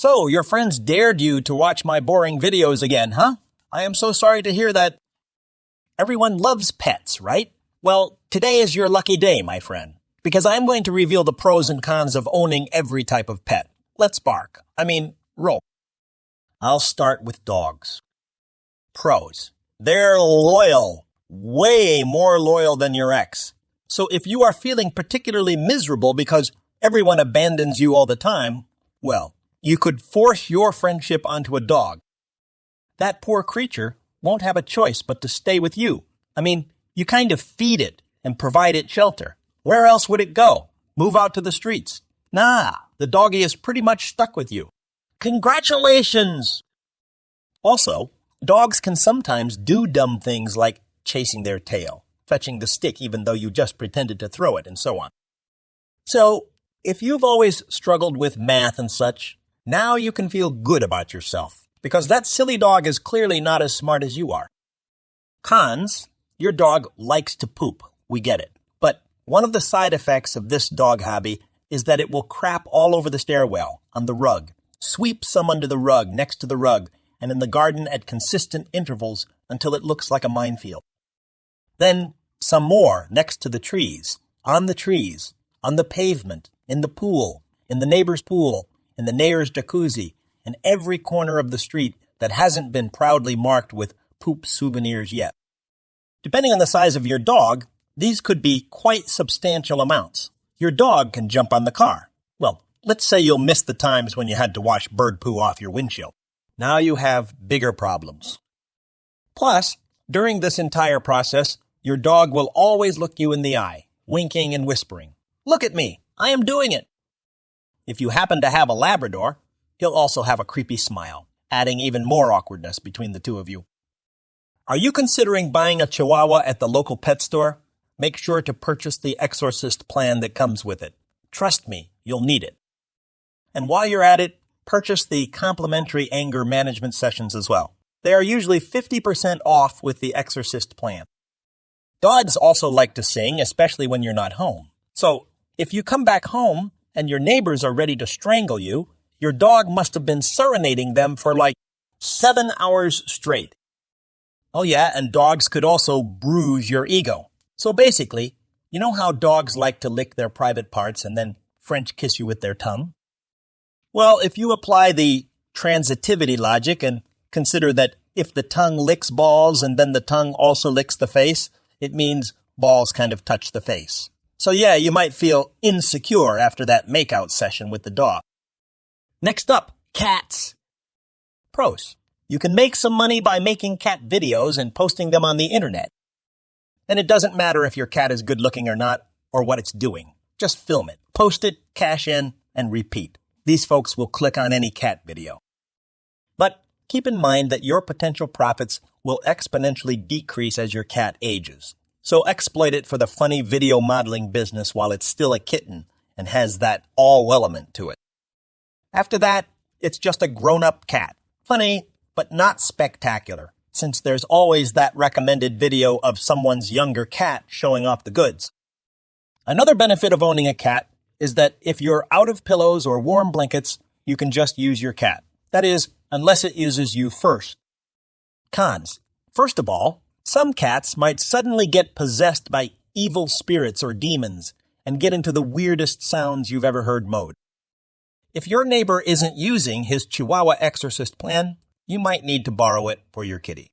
So, your friends dared you to watch my boring videos again, huh? I am so sorry to hear that. Everyone loves pets, right? Well, today is your lucky day, my friend, because I'm going to reveal the pros and cons of owning every type of pet. Let's bark. Roll. I'll start with dogs. Pros. They're loyal. Way more loyal than your ex. So if you are feeling particularly miserable because everyone abandons you all the time, well, you could force your friendship onto a dog. That poor creature won't have a choice but to stay with you. You kind of feed it and provide it shelter. Where else would it go? Move out to the streets? Nah, the doggy is pretty much stuck with you. Congratulations! Also, dogs can sometimes do dumb things like chasing their tail, fetching the stick even though you just pretended to throw it, and so on. So, if you've always struggled with math and such, now you can feel good about yourself, because that silly dog is clearly not as smart as you are. Cons: your dog likes to poop. We get it. But one of the side effects of this dog hobby is that it will crap all over the stairwell, on the rug, sweep some under the rug, next to the rug, and in the garden at consistent intervals until it looks like a minefield. Then some more next to the trees, on the pavement, in the pool, in the neighbor's pool, in the neighbor's jacuzzi, in every corner of the street that hasn't been proudly marked with poop souvenirs yet. Depending on the size of your dog, these could be quite substantial amounts. Your dog can jump on the car. Well, let's say you'll miss the times when you had to wash bird poo off your windshield. Now you have bigger problems. Plus, during this entire process, your dog will always look you in the eye, winking and whispering, "Look at me, I am doing it." If you happen to have a Labrador, he'll also have a creepy smile, adding even more awkwardness between the two of you. Are you considering buying a Chihuahua at the local pet store? Make sure to purchase the Exorcist plan that comes with it. Trust me, you'll need it. And while you're at it, purchase the complimentary anger management sessions as well. They are usually 50% off with the Exorcist plan. Dogs also like to sing, especially when you're not home. So, if you come back home and your neighbors are ready to strangle you, your dog must have been serenading them for like 7 hours straight. Oh yeah, and dogs could also bruise your ego. So basically, you know how dogs like to lick their private parts and then French kiss you with their tongue? Well, if you apply the transitivity logic and consider that if the tongue licks balls and then the tongue also licks the face, it means balls kind of touch the face. So yeah, you might feel insecure after that makeout session with the dog. Next up, cats. Pros: you can make some money by making cat videos and posting them on the internet. And it doesn't matter if your cat is good looking or not, or what it's doing. Just film it, post it, cash in, and repeat. These folks will click on any cat video. But keep in mind that your potential profits will exponentially decrease as your cat ages. So exploit it for the funny video modeling business while it's still a kitten and has that awe element to it. After that, it's just a grown-up cat. Funny, but not spectacular, since there's always that recommended video of someone's younger cat showing off the goods. Another benefit of owning a cat is that if you're out of pillows or warm blankets, you can just use your cat. That is, unless it uses you first. Cons: first of all, some cats might suddenly get possessed by evil spirits or demons and get into the weirdest sounds you've ever heard mode. If your neighbor isn't using his Chihuahua Exorcist plan, you might need to borrow it for your kitty.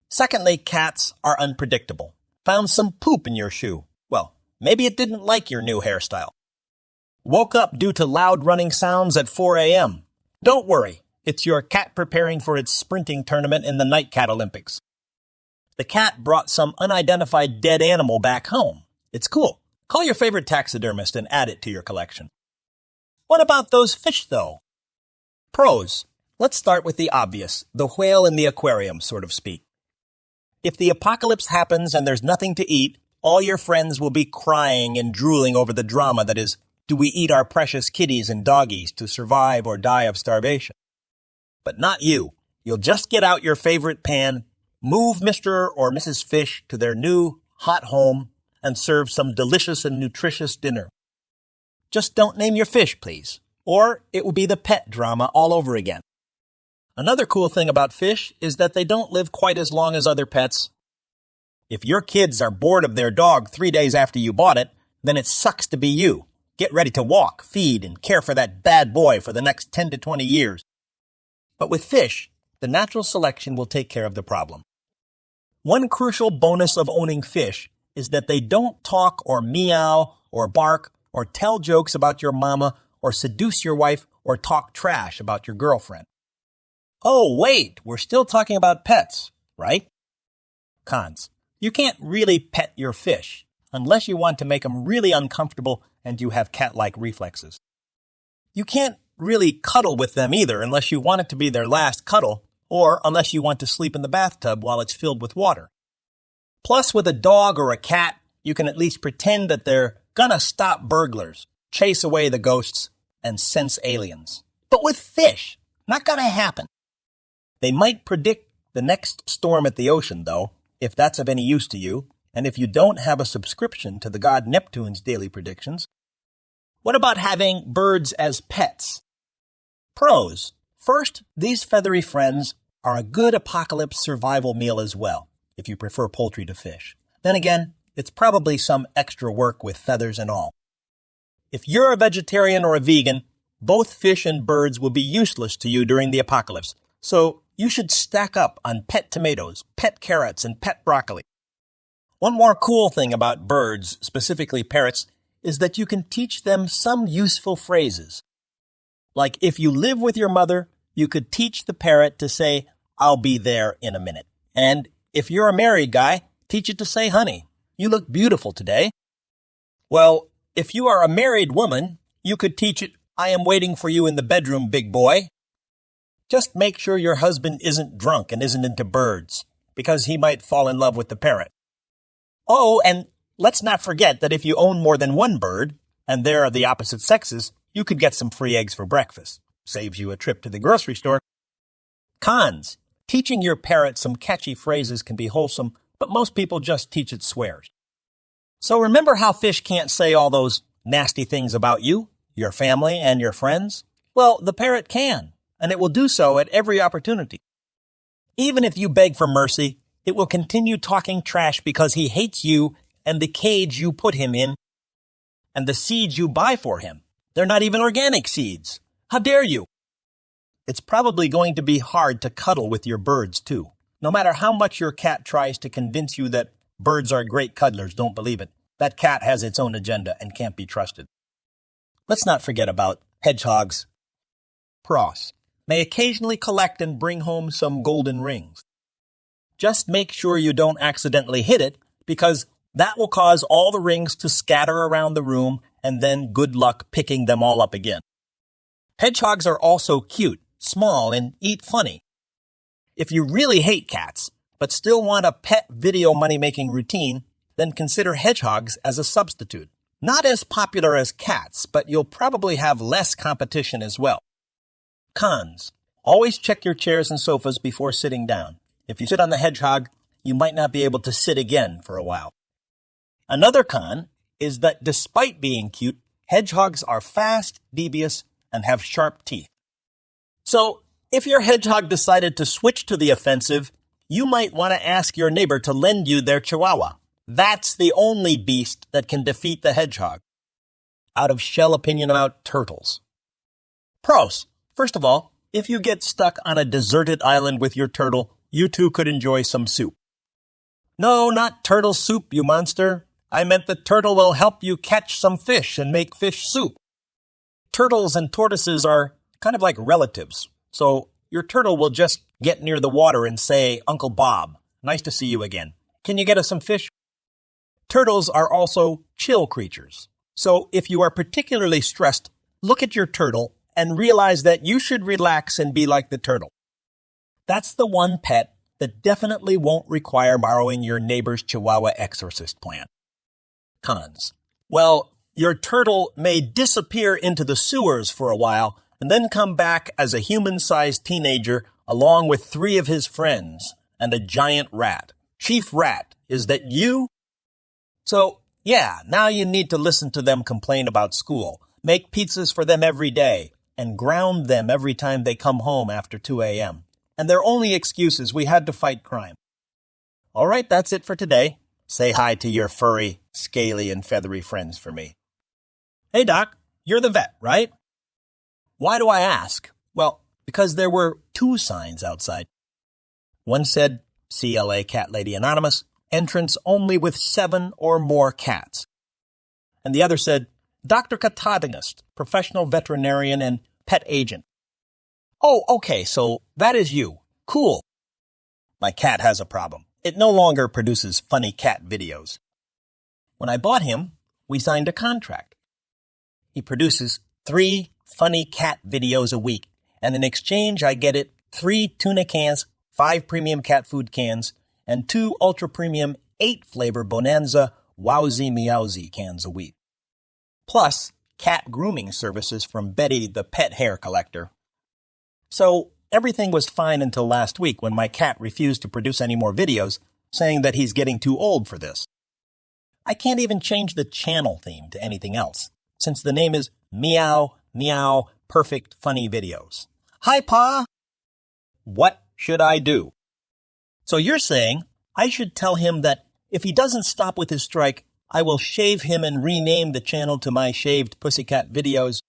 Secondly, cats are unpredictable. Found some poop in your shoe. Well, maybe it didn't like your new hairstyle. Woke up due to loud running sounds at 4 a.m. Don't worry, it's your cat preparing for its sprinting tournament in the Night Cat Olympics. The cat brought some unidentified dead animal back home. It's cool. Call your favorite taxidermist and add it to your collection. What about those fish, though? Pros: let's start with the obvious, the whale in the aquarium, sort of speak. If the apocalypse happens and there's nothing to eat, all your friends will be crying and drooling over the drama that is, do we eat our precious kitties and doggies to survive or die of starvation? But not you. You'll just get out your favorite pan, move Mr. or Mrs. Fish to their new, hot home, and serve some delicious and nutritious dinner. Just don't name your fish, please. Or it will be the pet drama all over again. Another cool thing about fish is that they don't live quite as long as other pets. If your kids are bored of their dog 3 days after you bought it, then it sucks to be you. Get ready to walk, feed, and care for that bad boy for the next 10 to 20 years. But with fish, the natural selection will take care of the problem. One crucial bonus of owning fish is that they don't talk or meow or bark or tell jokes about your mama or seduce your wife or talk trash about your girlfriend. Oh, wait, we're still talking about pets, right? Cons. You can't really pet your fish unless you want to make them really uncomfortable and you have cat-like reflexes. You can't really cuddle with them either unless you want it to be their last cuddle or unless you want to sleep in the bathtub while it's filled with water. Plus, with a dog or a cat, you can at least pretend that they're gonna stop burglars, chase away the ghosts, and sense aliens. But with fish, not gonna happen. They might predict the next storm at the ocean, though, if that's of any use to you, and if you don't have a subscription to the god Neptune's daily predictions. What about having birds as pets? Pros. First, these feathery friends are a good apocalypse survival meal as well, if you prefer poultry to fish. Then again, it's probably some extra work with feathers and all. If you're a vegetarian or a vegan, both fish and birds will be useless to you during the apocalypse, so you should stack up on pet tomatoes, pet carrots, and pet broccoli. One more cool thing about birds, specifically parrots, is that you can teach them some useful phrases. Like if you live with your mother, you could teach the parrot to say, "I'll be there in a minute." And if you're a married guy, teach it to say, "Honey, you look beautiful today." Well, if you are a married woman, you could teach it, "I am waiting for you in the bedroom, big boy." Just make sure your husband isn't drunk and isn't into birds, because he might fall in love with the parrot. Oh, and let's not forget that if you own more than one bird, and they're of the opposite sexes, you could get some free eggs for breakfast. Saves you a trip to the grocery store. Cons. Teaching your parrot some catchy phrases can be wholesome, but most people just teach it swears. So remember how fish can't say all those nasty things about you, your family, and your friends? Well, the parrot can, and it will do so at every opportunity. Even if you beg for mercy, it will continue talking trash because he hates you and the cage you put him in and the seeds you buy for him. They're not even organic seeds. How dare you? It's probably going to be hard to cuddle with your birds, too. No matter how much your cat tries to convince you that birds are great cuddlers, don't believe it. That cat has its own agenda and can't be trusted. Let's not forget about hedgehogs. Pros. May occasionally collect and bring home some golden rings. Just make sure you don't accidentally hit it, because that will cause all the rings to scatter around the room, and then good luck picking them all up again. Hedgehogs are also cute, small, and eat funny. If you really hate cats, but still want a pet video money-making routine, then consider hedgehogs as a substitute. Not as popular as cats, but you'll probably have less competition as well. Cons. Always check your chairs and sofas before sitting down. If you sit on the hedgehog, you might not be able to sit again for a while. Another con is that despite being cute, hedgehogs are fast, devious, and have sharp teeth. So, if your hedgehog decided to switch to the offensive, you might want to ask your neighbor to lend you their chihuahua. That's the only beast that can defeat the hedgehog. Out of shell opinion about turtles. Pros. First of all, if you get stuck on a deserted island with your turtle, you too could enjoy some soup. No, not turtle soup, you monster. I meant the turtle will help you catch some fish and make fish soup. Turtles and tortoises are kind of like relatives, so your turtle will just get near the water and say, "Uncle Bob, nice to see you again. Can you get us some fish?" Turtles are also chill creatures, so if you are particularly stressed, look at your turtle and realize that you should relax and be like the turtle. That's the one pet that definitely won't require borrowing your neighbor's Chihuahua exorcist plan. Cons. Well, your turtle may disappear into the sewers for a while and then come back as a human-sized teenager along with 3 of his friends and a giant rat. Chief Rat, is that you? So, yeah, now you need to listen to them complain about school. Make pizzas for them every day. and ground them every time they come home after 2 a.m. And their only excuse is we had to fight crime. All right, that's it for today. Say hi to your furry, scaly, and feathery friends for me. Hey, Doc, you're the vet, right? Why do I ask? Well, because there were 2 signs outside. One said, CLA Cat Lady Anonymous, entrance only with 7 or more cats. And the other said, Dr. Catatoganist, professional veterinarian and pet agent. Oh, okay, so that is you. Cool. My cat has a problem. It no longer produces funny cat videos. When I bought him, we signed a contract. He produces 3 funny cat videos a week, and in exchange I get it 3 tuna cans, 5 premium cat food cans, and 2 ultra-premium 8-flavor Bonanza Wowzy Meowzy cans a week. Plus, cat grooming services from Betty the pet hair collector. So, everything was fine until last week when my cat refused to produce any more videos, saying that he's getting too old for this. I can't even change the channel theme to anything else, since the name is Meow, Meow, Perfect Funny Videos. Hi, Pa! What should I do? So you're saying I should tell him that if he doesn't stop with his strike, I will shave him and rename the channel to My Shaved Pussycat Videos.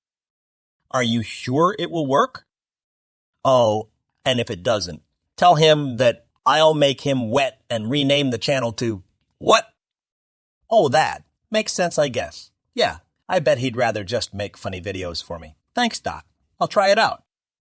Are you sure it will work? Oh, and if it doesn't, tell him that I'll make him wet and rename the channel to what? Oh, that. Makes sense, I guess. Yeah, I bet he'd rather just make funny videos for me. Thanks, Doc. I'll try it out.